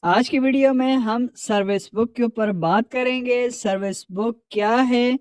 آج کی ویڈیو میں ہم سروس بک کے اوپر بات کریں گے۔ سروس بک کیا ہے،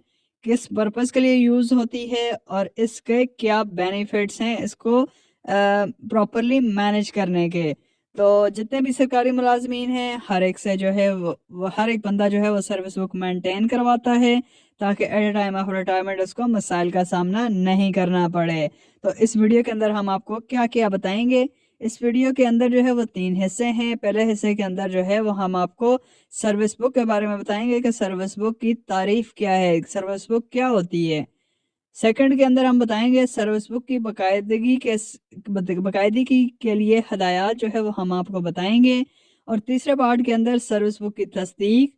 کس پرپس کے لیے یوز ہوتی ہے اور اس کے کیا بینیفٹس ہیں اس کو پراپرلی مینج کرنے کے۔ تو جتنے بھی سرکاری ملازمین ہیں ہر ایک سے جو ہے وہ ہر ایک بندہ جو ہے وہ سروس بک مینٹین کرواتا ہے تاکہ at a time of retirement اس کو مسائل کا سامنا نہیں کرنا پڑے۔ تو اس ویڈیو کے اندر ہم آپ کو کیا کیا بتائیں گے۔ اس ویڈیو کے اندر جو ہے وہ 3 حصے ہیں۔ پہلے حصے کے اندر جو ہے وہ ہم آپ کو سروس بک کے بارے میں بتائیں گے کہ سروس بک کی تعریف کیا ہے، سروس بک کیا ہوتی ہے۔ سیکنڈ کے اندر ہم بتائیں گے سروس بک کی باقاعدگی کے لیے ہدایات جو ہے وہ ہم آپ کو بتائیں گے۔ اور تیسرے پارٹ کے اندر سروس بک کی تصدیق،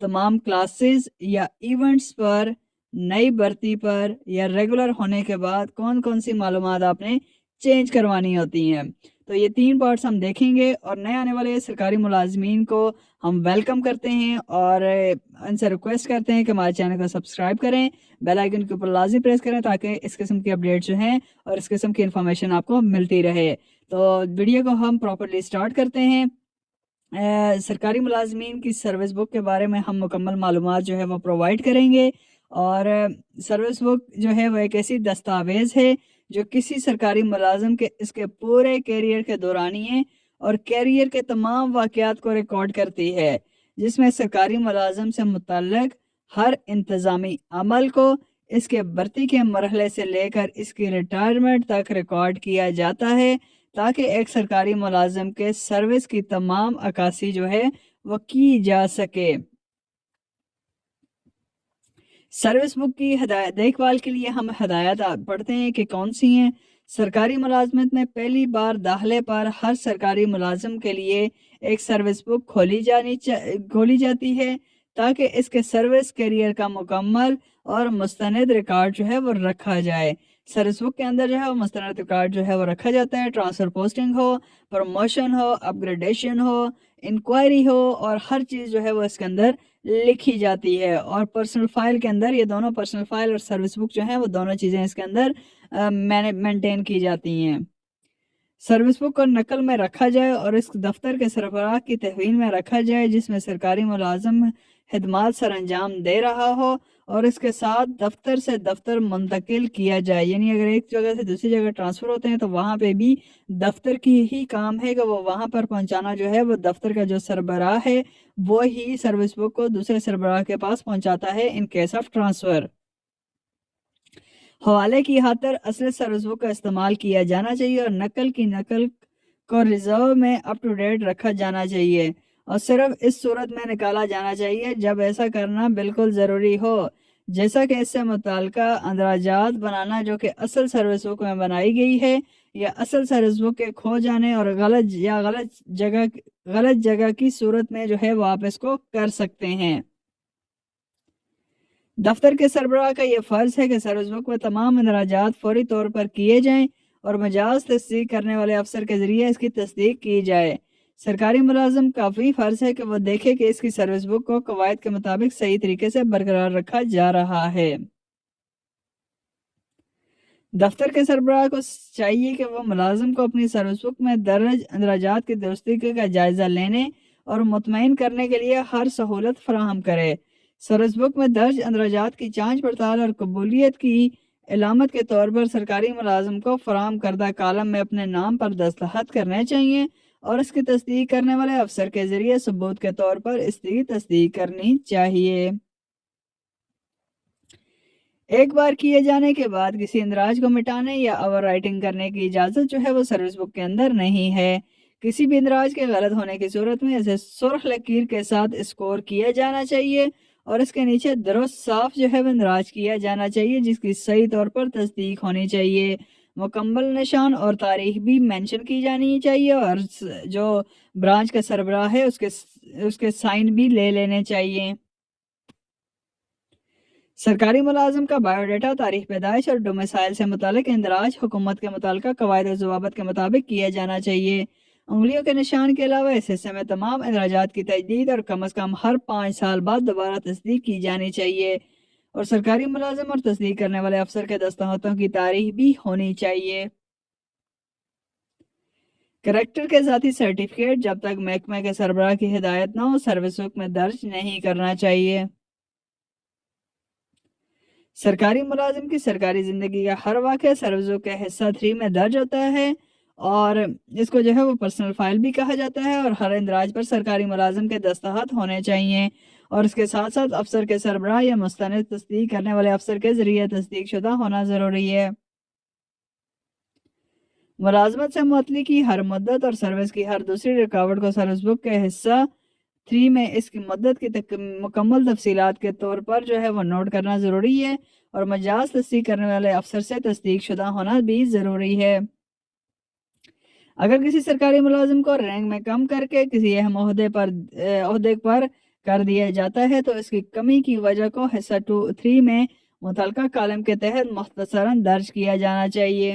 تمام کلاسز یا ایونٹس پر، نئی بھرتی پر یا ریگولر ہونے کے بعد کون کون سی معلومات آپ نے چینج کروانی ہوتی ہیں۔ تو یہ 3 پارٹس ہم دیکھیں گے اور نئے آنے والے سرکاری ملازمین کو ہم ویلکم کرتے ہیں اور ان سے ریکویسٹ کرتے ہیں کہ ہمارے چینل کو سبسکرائب کریں، بیل آئیکن کے اوپر لازمی پریس کریں تاکہ اس قسم کی اپڈیٹ جو ہیں اور اس قسم کی انفارمیشن آپ کو ملتی رہے۔ تو ویڈیو کو ہم پراپرلی سٹارٹ کرتے ہیں۔ سرکاری ملازمین کی سروس بک کے بارے میں ہم مکمل معلومات جو ہے وہ پرووائڈ کریں گے۔ اور سروس بک جو ہے وہ ایک ایسی دستاویز ہے جو کسی سرکاری ملازم کے اس کے پورے کیریئر کے دورانیے اور کیریئر کے تمام واقعات کو ریکارڈ کرتی ہے، جس میں سرکاری ملازم سے متعلق ہر انتظامی عمل کو اس کے بھرتی کے مرحلے سے لے کر اس کی ریٹائرمنٹ تک ریکارڈ کیا جاتا ہے تاکہ ایک سرکاری ملازم کے سروس کی تمام عکاسی جو ہے وہ کی جا سکے۔ سروس بک کی دیکھ بھال کے لیے ہم ہدایات پڑھتے ہیں کہ کون سی ہیں۔ سرکاری ملازمت میں پہلی بار داخلے پر ہر سرکاری ملازم کے لیے ایک سروس بک کھولی جاتی ہے تاکہ اس کے سروس کیریئر کا مکمل اور مستند ریکارڈ جو ہے وہ رکھا جائے۔ سروس بک کے اندر جو ہے وہ مستند ریکارڈ جو ہے وہ رکھا جاتا ہے، ٹرانسفر پوسٹنگ ہو، پروموشن ہو، اپ گریڈیشن ہو، انکوائری ہو، اور ہر چیز جو ہے وہ اس کے اندر لکھی جاتی ہے۔ اور پرسنل فائل کے اندر یہ دونوں پرسنل فائل اور سروس بک جو ہیں وہ دونوں چیزیں اس کے اندر مینٹین کی جاتی ہیں۔ سروس بک کو نقل میں رکھا جائے اور اس دفتر کے سربراہ کی تحویل میں رکھا جائے جس میں سرکاری ملازم خدمات سر انجام دے رہا ہو، اور اس کے ساتھ دفتر سے دفتر منتقل کیا جائے، یعنی اگر ایک جگہ سے دوسری جگہ ٹرانسفر ہوتے ہیں تو وہاں پہ بھی دفتر کی ہی کام ہے کہ وہ وہاں پر پہنچانا جو ہے وہ دفتر کا جو سربراہ ہے وہی سروس بک کو دوسرے سربراہ کے پاس پہنچاتا ہے ان کیس آف ٹرانسفر۔ حوالے کی خاطر اصل سروس بک کا استعمال کیا جانا چاہیے اور نقل کو ریزرو میں اپ ٹو ڈیٹ رکھا جانا چاہیے، اور صرف اس صورت میں نکالا جانا چاہیے جب ایسا کرنا بالکل ضروری ہو، جیسا کہ اس سے متعلقہ اندراجات بنانا جو کہ اصل سروس بک میں بنائی گئی ہے، یا اصل سروس بک کے کھو جانے اور غلط جگہ کی صورت میں جو ہے وہ آپ اس کو کر سکتے ہیں۔ دفتر کے سربراہ کا یہ فرض ہے کہ سروس بک میں تمام اندراجات فوری طور پر کیے جائیں اور مجاز تصدیق کرنے والے افسر کے ذریعے اس کی تصدیق کی جائے۔ سرکاری ملازم کا بھی فرض ہے کہ وہ دیکھے کہ اس کی سروس بک کو قواعد کے مطابق صحیح طریقے سے برقرار رکھا جا رہا ہے۔ دفتر کے سربراہ کو چاہیے کہ وہ ملازم کو اپنی سروس بک میں درج اندراجات کی درستی کا جائزہ لینے اور مطمئن کرنے کے لیے ہر سہولت فراہم کرے۔ سروس بک میں درج اندراجات کی جانچ پڑتال اور قبولیت کی علامت کے طور پر سرکاری ملازم کو فراہم کردہ کالم میں اپنے نام پر دستخط کرنے چاہیے اور اس کی تصدیق کرنے والے افسر کے ذریعے ثبوت کے طور پر اس کی تصدیق کرنی چاہیے۔ ایک بار کیے جانے کے بعد کسی اندراج کو مٹانے یا اوور رائٹنگ کرنے کی اجازت جو ہے وہ سروس بک کے اندر نہیں ہے۔ کسی بھی اندراج کے غلط ہونے کی صورت میں اسے سرخ لکیر کے ساتھ اسکور کیا جانا چاہیے اور اس کے نیچے درست صاف جو ہے وہ اندراج کیا جانا چاہیے جس کی صحیح طور پر تصدیق ہونی چاہیے۔ مکمل نشان اور تاریخ بھی مینشن کی جانی چاہیے اور جو برانچ کا سربراہ ہے اس کے سائن بھی لے لینے چاہیے۔ سرکاری ملازم کا بایو ڈیٹا، تاریخ پیدائش اور ڈومیسائل سے متعلق اندراج حکومت کے متعلقہ قواعد و ضوابط کے مطابق کیا جانا چاہیے۔ انگلیوں کے نشان کے علاوہ اس حصے میں تمام اندراجات کی تجدید اور کم از کم ہر 5 سال بعد دوبارہ تصدیق کی جانی چاہیے، اور سرکاری ملازم اور تصدیق کرنے والے افسر کے دستخطوں کی تاریخ بھی ہونی چاہیے۔ کریکٹر کے ذاتی سرٹیفکیٹ جب تک محکمہ کے سربراہ کی ہدایت نہ ہو سروس بک میں درج نہیں کرنا چاہیے۔ سرکاری ملازم کی سرکاری زندگی کا ہر واقعہ سروس بک کے حصہ 3 میں درج ہوتا ہے، اور اس کو جو ہے وہ پرسنل فائل بھی کہا جاتا ہے، اور ہر اندراج پر سرکاری ملازم کے دستخط ہونے چاہیے، اور اس کے ساتھ ساتھ افسر کے سربراہ یا مستند تصدیق کرنے والے افسر کے ذریعے تصدیق شدہ ہونا ضروری ہے۔ ملازمت سے معطلی کی ہر مدت اور سروس کی ہر دوسری رکاوٹ کو سروس بک کے حصہ 3 میں اس کی مدت کی مکمل تفصیلات کے طور پر جو ہے وہ نوٹ کرنا ضروری ہے، اور مجاز تصدیق کرنے والے افسر سے تصدیق شدہ ہونا بھی ضروری ہے۔ اگر کسی سرکاری ملازم کو رینک میں کم کر کے کسی اہم عہدے پر کر دیا جاتا ہے تو اس کی کمی کی وجہ کو حصہ 3 میں متعلقہ کالم کے تحت مختصراً درج کیا جانا چاہیے۔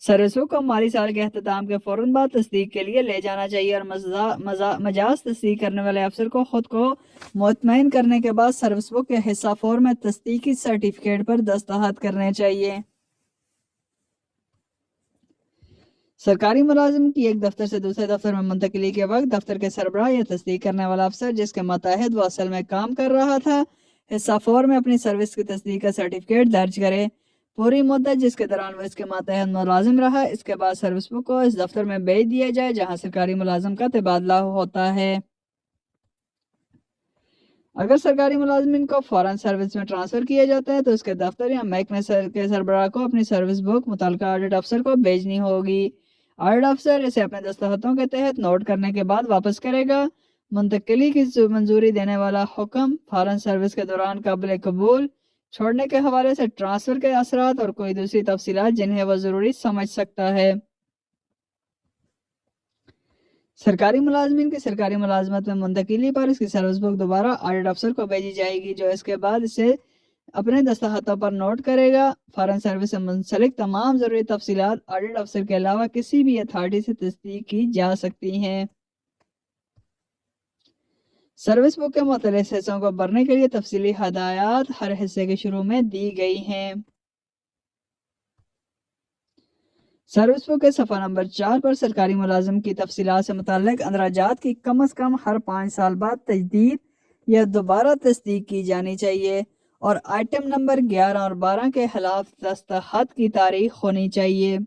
سروس بک کو مالی سال کے اختتام کے فوراً بعد تصدیق کے لیے لے جانا چاہیے، اور مجاز تصدیق کرنے والے افسر کو خود کو مطمئن کرنے کے بعد سروس بک کے حصہ 4 میں تصدیقی سرٹیفکیٹ پر دستخط کرنے چاہیے۔ سرکاری ملازم کی ایک دفتر سے دوسرے دفتر میں منتقلی کے وقت دفتر کے سربراہ یا تصدیق کرنے والا افسر جس کے ماتحت وہ اصل میں کام کر رہا تھا حصہ 4 میں اپنی سروس کی تصدیق کا سرٹیفکیٹ درج کرے۔ پوری مدت جس کے دوران وہ اس کے ماتحت ملازم رہا، اس کے بعد سروس بک کو اس دفتر میں بھیج دیا جائے جہاں سرکاری ملازم کا تبادلہ ہوتا ہے۔ اگر سرکاری ملازمین کو فوراً سروس میں ٹرانسفر کیا جاتا ہے تو اس کے دفتر یا محکمے کے سربراہ کو اپنی سروس بک متعلقہ آڈٹ افسر کو بھیجنی ہوگی۔ آڈٹ افسر اسے اپنے دستخطوں کے تحت نوٹ کرنے کے بعد واپس کرے گا۔ منتقلی کی منظوری دینے والا حکم فوراً سروس کے دوران قابل قبول چھوڑنے کے حوالے سے ٹرانسفر کے اثرات اور کوئی دوسری تفصیلات جنہیں وہ ضروری سمجھ سکتا ہے۔ سرکاری ملازمین کی سرکاری ملازمت میں منتقلی پر اس کی سروس بک دوبارہ آڈٹ افسر کو بھیجی جائے گی جو اس کے بعد اسے اپنے دستخطوں پر نوٹ کرے گا۔ فوراً سروس سے منسلک تمام ضروری تفصیلات آڈٹ افسر کے علاوہ کسی بھی اتھارٹی سے تصدیق کی جا سکتی ہیں۔ سروس بک کے مختلف حصوں کو بھرنے کے لیے تفصیلی ہدایات ہر حصے کے شروع میں دی گئی ہیں۔ سروس بک کے صفحہ نمبر 4 پر سرکاری ملازم کی تفصیلات سے متعلق اندراجات کی کم از کم ہر 5 سال بعد تجدید یا دوبارہ تصدیق کی جانی چاہیے، اور آئٹم نمبر 11 اور 12 کے خلاف دستخط کی تاریخ ہونی چاہیے۔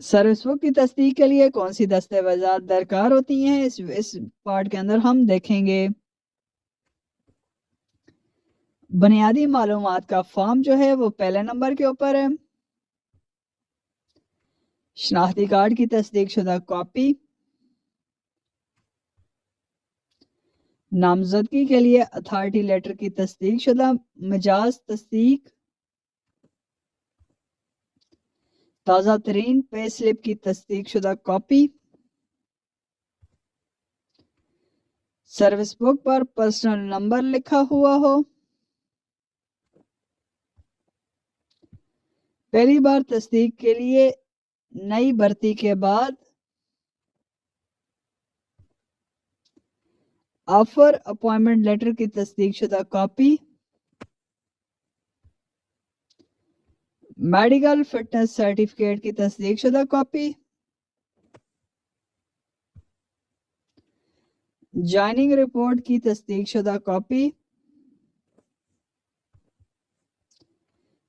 سروس بک کی تصدیق کے لیے کون سی دستاویزات درکار ہوتی ہیں اس پارٹ کے اندر ہم دیکھیں گے۔ بنیادی معلومات کا فارم جو ہے وہ پہلے نمبر کے اوپر ہے۔ شناختی کارڈ کی تصدیق شدہ کاپی، نامزدگی کے لیے اتھارٹی لیٹر کی تصدیق شدہ مجاز تصدیق، تازہ ترین پے سلپ کی تصدیق شدہ کاپی، سروس بک پر پرسنل نمبر لکھا ہوا ہو، پہلی بار تصدیق کے لیے نئی بھرتی کے بعد آفر اپائنٹمنٹ لیٹر کی تصدیق شدہ کاپی، میڈیکل فٹنس سرٹیفکیٹ کی تصدیق شدہ کاپی، جوائننگ رپورٹ کی تصدیق شدہ کاپی،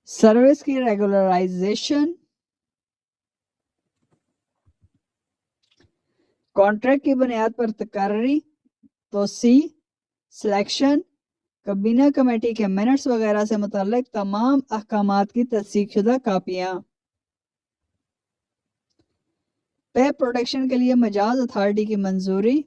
سروس کی ریگولرائزیشن، کانٹریکٹ کی بنیاد پر تقرری، توسیع، سلیکشن، کابینہ کمیٹی کے منٹس وغیرہ سے متعلق تمام احکامات کی تصدیق شدہ کاپیاں، پے پروٹیکشن کے لیے مجاز اتھارٹی کی منظوری،